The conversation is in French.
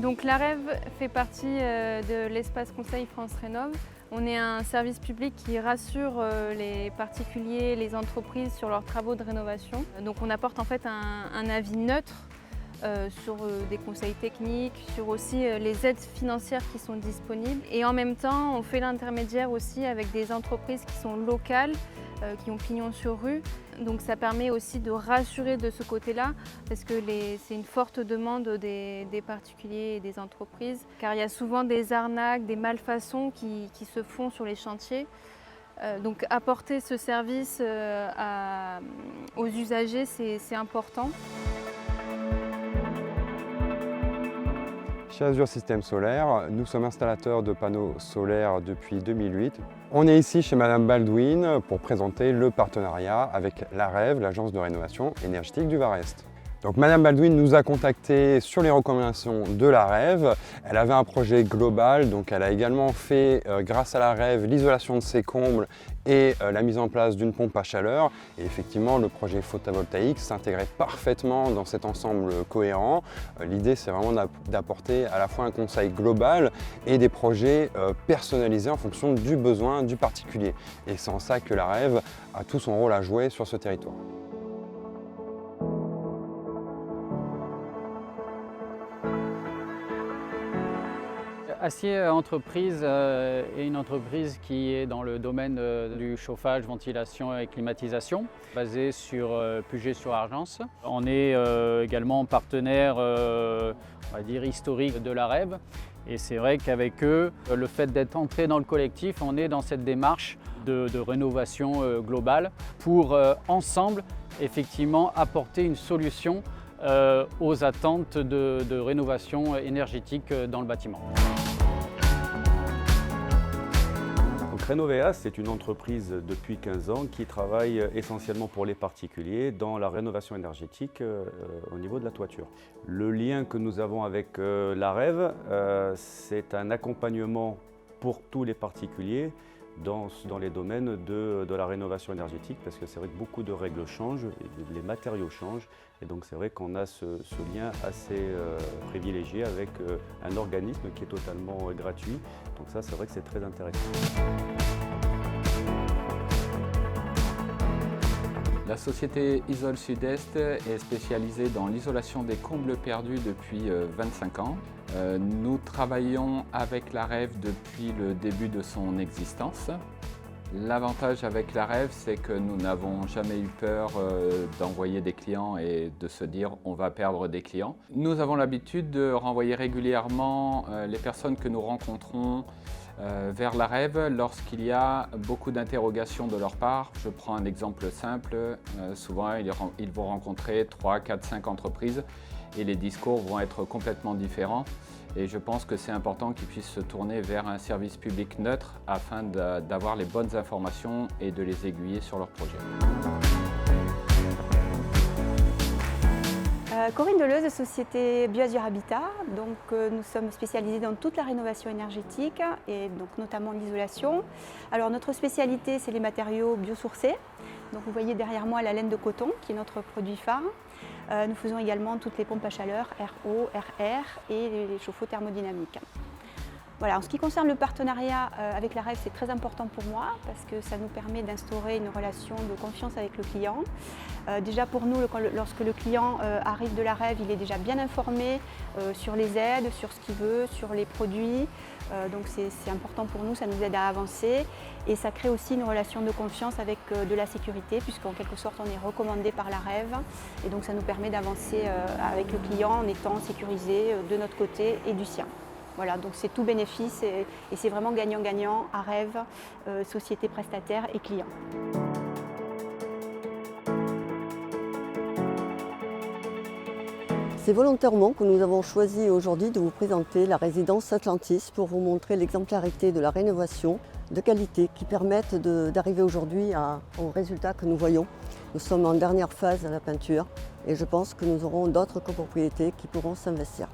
Donc la REV fait partie de l'espace conseil France Rénov'. On est un service public qui rassure les particuliers, les entreprises sur leurs travaux de rénovation. Donc on apporte en fait un avis neutre sur des conseils techniques, sur aussi les aides financières qui sont disponibles. Et en même temps, on fait l'intermédiaire aussi avec des entreprises qui sont locales, qui ont pignon sur rue. Donc ça permet aussi de rassurer de ce côté-là, parce que c'est une forte demande des particuliers et des entreprises, car il y a souvent des arnaques, des malfaçons qui se font sur les chantiers. Donc apporter ce service aux usagers, c'est important. Chez Azure Systèmes Solaires, nous sommes installateurs de panneaux solaires depuis 2008. On est ici chez Madame Baldwin pour présenter le partenariat avec la REV, l'Agence de rénovation énergétique du Var-Est. Donc Madame Baldwin nous a contactés sur les recommandations de la REV. Elle avait un projet global, donc elle a également fait, grâce à la REV, l'isolation de ses combles et la mise en place d'une pompe à chaleur. Et effectivement, le projet photovoltaïque s'intégrait parfaitement dans cet ensemble cohérent. L'idée, c'est vraiment d'apporter à la fois un conseil global et des projets personnalisés en fonction du besoin du particulier. Et c'est en ça que la REV a tout son rôle à jouer sur ce territoire. Acier Entreprise est une entreprise qui est dans le domaine du chauffage, ventilation et climatisation, basée sur Puget-sur-Argence. On est également partenaire, on va dire, historique de la REV. Et c'est vrai qu'avec eux, le fait d'être entré dans le collectif, on est dans cette démarche de rénovation globale pour ensemble, effectivement, apporter une solution aux attentes de rénovation énergétique dans le bâtiment. Renovea, c'est une entreprise depuis 15 ans qui travaille essentiellement pour les particuliers dans la rénovation énergétique au niveau de la toiture. Le lien que nous avons avec la REV, c'est un accompagnement pour tous les particuliers dans les domaines de la rénovation énergétique, parce que c'est vrai que beaucoup de règles changent, les matériaux changent, et donc c'est vrai qu'on a ce lien assez privilégié avec un organisme qui est totalement gratuit. Donc ça, c'est vrai que c'est très intéressant. La société Isole Sud-Est est spécialisée dans l'isolation des combles perdus depuis 25 ans. Nous travaillons avec la REV depuis le début de son existence. L'avantage avec la REV, c'est que nous n'avons jamais eu peur d'envoyer des clients et de se dire on va perdre des clients. Nous avons l'habitude de renvoyer régulièrement les personnes que nous rencontrons vers la REV lorsqu'il y a beaucoup d'interrogations de leur part. Je prends un exemple simple. Souvent, ils vont rencontrer 3, 4, 5 entreprises et les discours vont être complètement différents. Et je pense que c'est important qu'ils puissent se tourner vers un service public neutre afin d'avoir les bonnes informations et de les aiguiller sur leur projet. Corinne Deleuze, société Bioazur Habitat. Donc, nous sommes spécialisés dans toute la rénovation énergétique et donc notamment l'isolation. Alors notre spécialité, c'est les matériaux biosourcés. Donc vous voyez derrière moi la laine de coton qui est notre produit phare. Nous faisons également toutes les pompes à chaleur RO, RR et les chauffe-eau thermodynamiques. Voilà, en ce qui concerne le partenariat avec la REV, c'est très important pour moi parce que ça nous permet d'instaurer une relation de confiance avec le client. Déjà pour nous, lorsque le client arrive de la REV, il est déjà bien informé sur les aides, sur ce qu'il veut, sur les produits. Donc c'est important pour nous, ça nous aide à avancer et ça crée aussi une relation de confiance avec de la sécurité puisqu'en quelque sorte on est recommandé par la REV et donc ça nous permet d'avancer avec le client en étant sécurisé de notre côté et du sien. Voilà, donc c'est tout bénéfice et c'est vraiment gagnant-gagnant à REV, société prestataire et client. C'est volontairement que nous avons choisi aujourd'hui de vous présenter la résidence Atlantis pour vous montrer l'exemplarité de la rénovation de qualité qui permettent d'arriver aujourd'hui aux résultats que nous voyons. Nous sommes en dernière phase à la peinture et je pense que nous aurons d'autres copropriétés qui pourront s'investir.